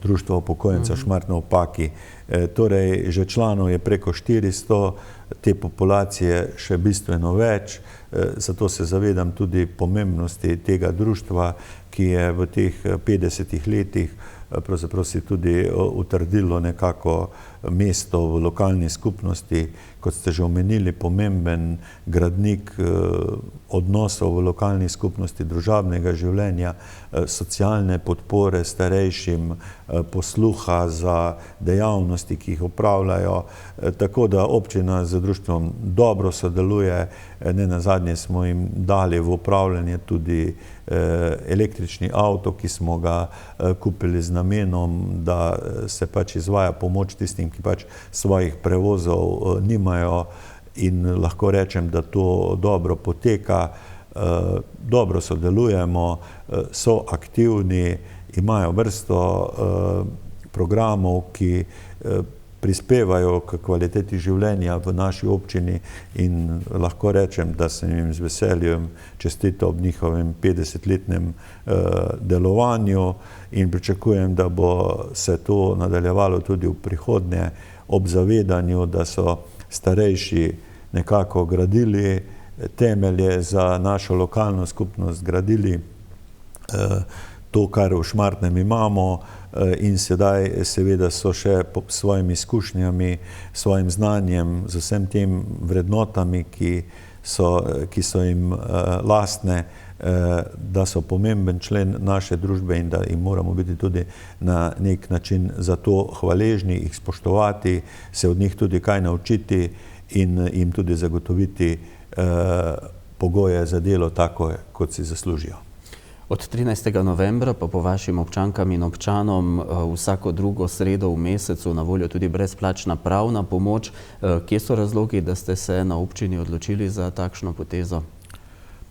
društva upokojencev Šmartno ob Paki. Torej, že članov je preko 400, te populacije še bistveno več, zato se zavedam tudi pomembnosti tega društva, ki je v teh 50 letih pravzaprav si tudi utrdilo nekako mesto v lokalni skupnosti, kot ste že omenili, pomemben gradnik odnosov v lokalni skupnosti, družabnega življenja, socialne podpore starejšim, posluha za dejavnosti, ki jih opravljajo, tako da občina z društvom dobro sodeluje. Nenazadnje smo jim dali v upravljanje tudi električni avto, ki smo ga kupili z namenom, da se pač izvaja pomoč tistim, ki pač svojih prevozov nimajo, in lahko rečem, da to dobro poteka, dobro sodelujemo, so aktivni, imajo vrsto programov, ki prispevajo k kvaliteti življenja v naši občini, in lahko rečem, da sem jim z veseljem čestital ob njihovem 50-letnem delovanju in pričakujem, da bo se to nadaljevalo tudi v prihodnje, ob zavedanju, da so starejši nekako gradili temelje za našo lokalno skupnost, gradili to, kar v Šmartnem imamo, in sedaj seveda so še s svojimi izkušnjami, svojim znanjem, z vsem tem vrednotami, ki so jim lastne, da so pomemben člen naše družbe in da jim moramo biti tudi na nek način za to hvaležni, jih spoštovati, se od njih tudi kaj naučiti in jim tudi zagotoviti pogoje za delo tako, kot si zaslužijo. Od 13. novembra pa po vašim občankam in občanom vsako drugo sredo v mesecu na voljo tudi brezplačna pravna pomoč. Kje so razlogi, da ste se na občini odločili za takšno potezo?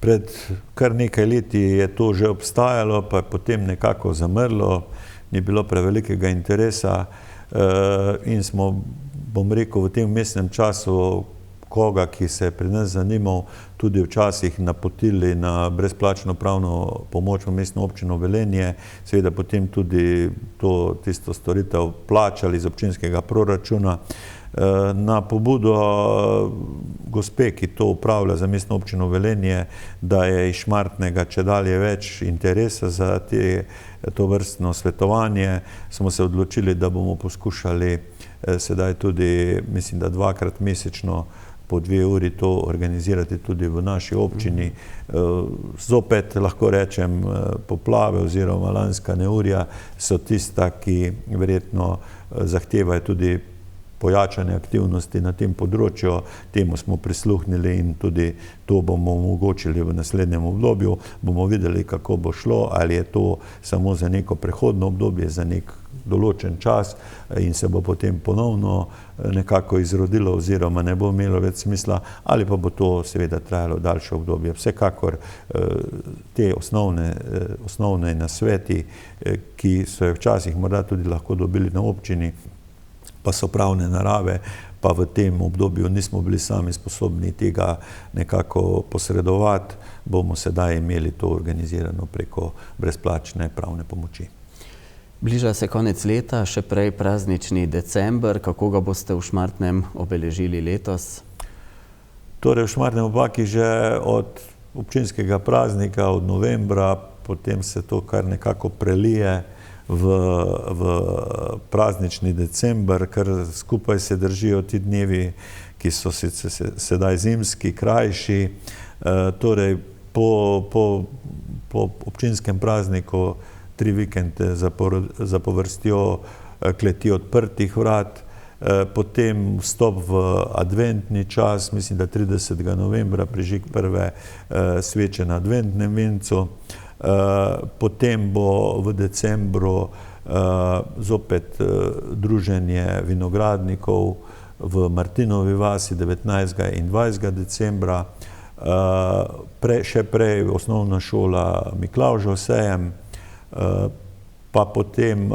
Pred kar nekaj leti je to že obstajalo, pa je potem nekako zamrlo, ni bilo prevelikega interesa in smo, bom rekel, v tem vmesnem času koga, ki se je pri nas zanimal, tudi včasih napotili na brezplačno pravno pomoč v Mestno občino Velenje, seveda potem tudi tisto storitev plačali iz občinskega proračuna. Na pobudo gospe, ki to upravlja za Mestno občino Velenje, da je iz Šmartnega čedalje več interesa za to vrstno svetovanje, smo se odločili, da bomo poskušali sedaj tudi, mislim, da 2-krat mesečno po 2 uri to organizirati tudi v naši občini. Zopet lahko rečem, poplave oziroma lanska neurja so tista, ki verjetno zahtevajo tudi pojačane aktivnosti na tem področju. Temu smo prisluhnili in tudi to bomo omogočili v naslednjem obdobju. Bomo videli, kako bo šlo, ali je to samo za neko prehodno obdobje, za nek določen čas in se bo potem ponovno nekako izrodilo oziroma ne bo imelo več smisla, ali pa bo to seveda trajalo daljše obdobje. Vsekakor te osnovne nasveti, ki so jo včasih morda tudi lahko dobili na občini, pa so pravne narave, pa v tem obdobju nismo bili sami sposobni tega nekako posredovati, bomo sedaj imeli to organizirano preko brezplačne pravne pomoči. Bliža se konec leta, še prej praznični december. Kako ga boste v Šmartnem obeležili letos? Torej v Šmartnem ob Paki že od občinskega praznika, od novembra, potem se to kar nekako prelije v praznični december, ker skupaj se držijo ti dnevi, ki so sedaj zimski, krajši. Torej po občinskem prazniku 3 vikende zapovrstjo kleti odprtih vrat, potem vstop v adventni čas, mislim, da 30. novembra prižig prve sveče na adventnem vencu. Potem bo v decembru zopet druženje vinogradnikov v Martinovi vasi 19. in 20. decembra. Še prej osnovna šola Miklavžev sejem, pa potem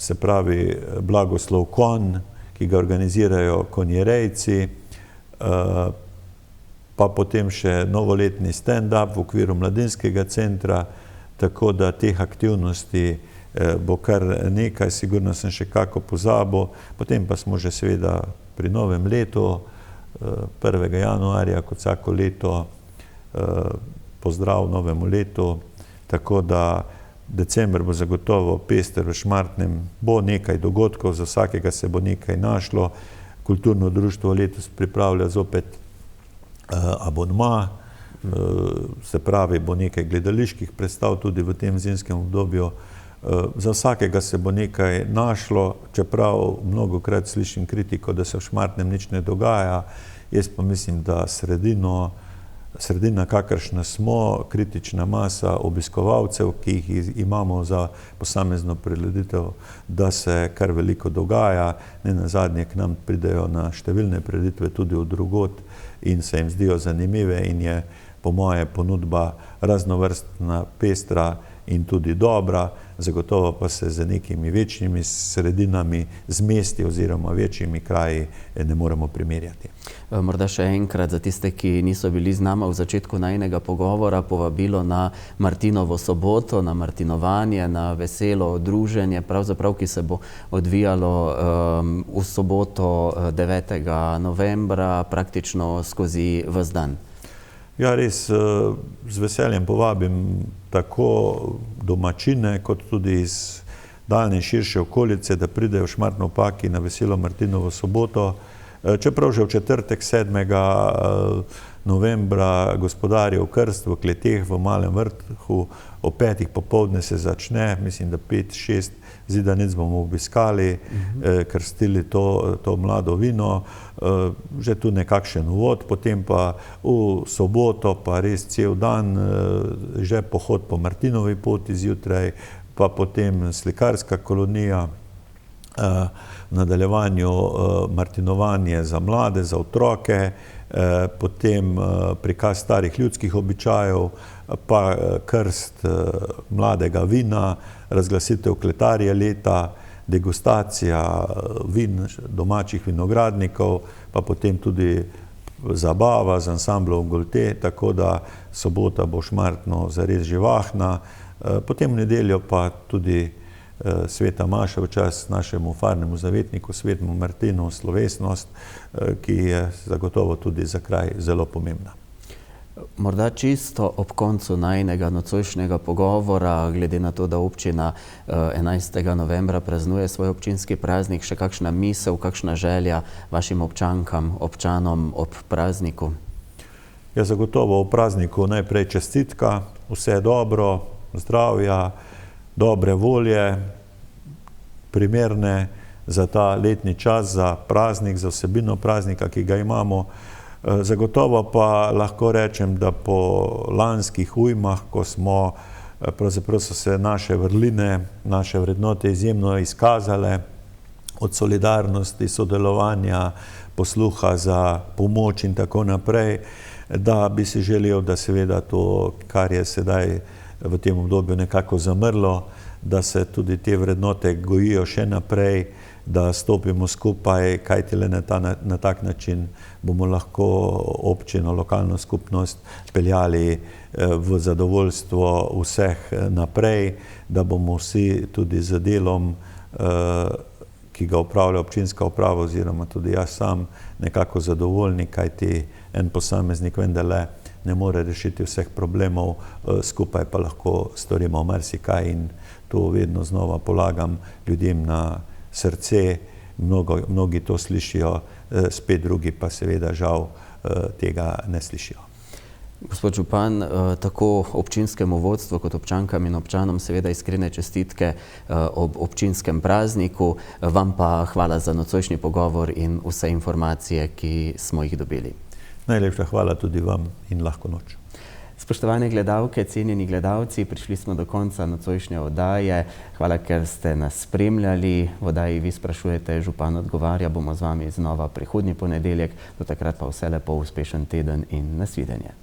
se pravi blagoslov konj, ki ga organizirajo konjerejci, pa potem še novoletni stand-up v okviru mladinskega centra, tako da teh aktivnosti bo kar nekaj, sigurno sem še kako pozabil. Potem pa smo že seveda pri novem letu, 1. januarja, kot vsako leto, pozdrav novemu letu, tako da December bo zagotovo pester v Šmartnem, bo nekaj dogodkov, za vsakega se bo nekaj našlo. Kulturno društvo letos pripravlja zopet abonma, se pravi, bo nekaj gledaliških predstav tudi v tem zimskem obdobju. Za vsakega se bo nekaj našlo, čeprav mnogokrat slišim kritiko, da se v Šmartnem nič ne dogaja. Jaz pa mislim, da sredina, kakršna smo, kritična masa obiskovalcev, ki jih imamo za posamezno prireditev, da se kar veliko dogaja. Nenazadnje k nam pridejo na številne prireditve tudi od drugod in se jim zdijo zanimive in je po moje ponudba raznovrstna, pestra in tudi dobra. Zagotovo pa se z nekimi večjimi sredinami, z mesti oziroma večjimi kraji ne moremo primerjati. Morda še enkrat za tiste, ki niso bili z nama v začetku najinega pogovora, povabilo na Martinovo soboto, na martinovanje, na veselo druženje, pravzaprav, ki se bo odvijalo v soboto 9. novembra, praktično skozi ves dan. Ja, res z veseljem povabim tako domačine, kot tudi iz daljne in širše okolice, da pridejo v Šmartno ob Paki na veselo Martinovo soboto. Čeprav že v četrtek 7. novembra gospodarjev krst v kleteh v Malem Vrhu, ob 5. popoldne se začne, mislim, da 5-6 zidanic bomo obiskali, krstili to mlado vino, že tu nekakšen uvod, potem pa v soboto pa res cel dan, že pohod po Martinovi poti zjutraj, pa potem slikarska kolonija, v nadaljevanju martinovanje za mlade, za otroke, potem prikaz starih ljudskih običajev, pa krst mladega vina, razglasitev kletarje leta, degustacija vin domačih vinogradnikov, pa potem tudi zabava z ansamblom Golte, tako da sobota bo Šmartno zares živahna. Potem v nedeljo pa tudi sveta maša v čast našemu farnemu zavetniku, svetemu Martinu, slovesnost, ki je zagotovo tudi za kraj zelo pomembna. Morda čisto ob koncu najinega nocojšnjega pogovora, glede na to, da občina 11. novembra praznuje svoj občinski praznik, še kakšna misel, kakšna želja vašim občankam, občanom ob prazniku? Ja, zagotovo v prazniku najprej čestitka, vse dobro, zdravja, dobre volje, primerne za ta letni čas, za praznik, za vsebino praznika, ki ga imamo. Zagotovo pa lahko rečem, da po lanskih ujmah, ko smo, pravzaprav so se naše vrline, naše vrednote izjemno izkazale, od solidarnosti, sodelovanja, posluha za pomoč in tako naprej, da bi si želel, da seveda to, kar je sedaj v tem obdobju nekako zamrlo, da se tudi te vrednote gojijo še naprej, da stopimo skupaj, kajti le na tak način bomo lahko občino, lokalno skupnost peljali v zadovoljstvo vseh naprej, da bomo vsi tudi z delom, ki ga opravlja občinska uprava oziroma tudi jaz sam, nekako zadovoljni, kajti en posameznik vendarle ne more rešiti vseh problemov, skupaj pa lahko storimo marsikaj in to vedno znova polagam ljudem na srce. Mnogi to slišijo, spet drugi pa seveda žal tega ne slišijo. Gospod župan, tako občinskemu vodstvu kot občankam in občanom seveda iskrene čestitke ob občinskem prazniku, vam pa hvala za nocojšnji pogovor in vse informacije, ki smo jih dobili. Najlepša hvala tudi vam in lahko noč. Spoštovane gledalke, cenjeni gledalci, prišli smo do konca nocojšnje oddaje. Hvala, ker ste nas spremljali. V oddaji Vi sprašujete, župan odgovarja. Bomo z vami znova prihodnji ponedeljek. Do takrat pa vse lepo, uspešen teden in nasvidenje.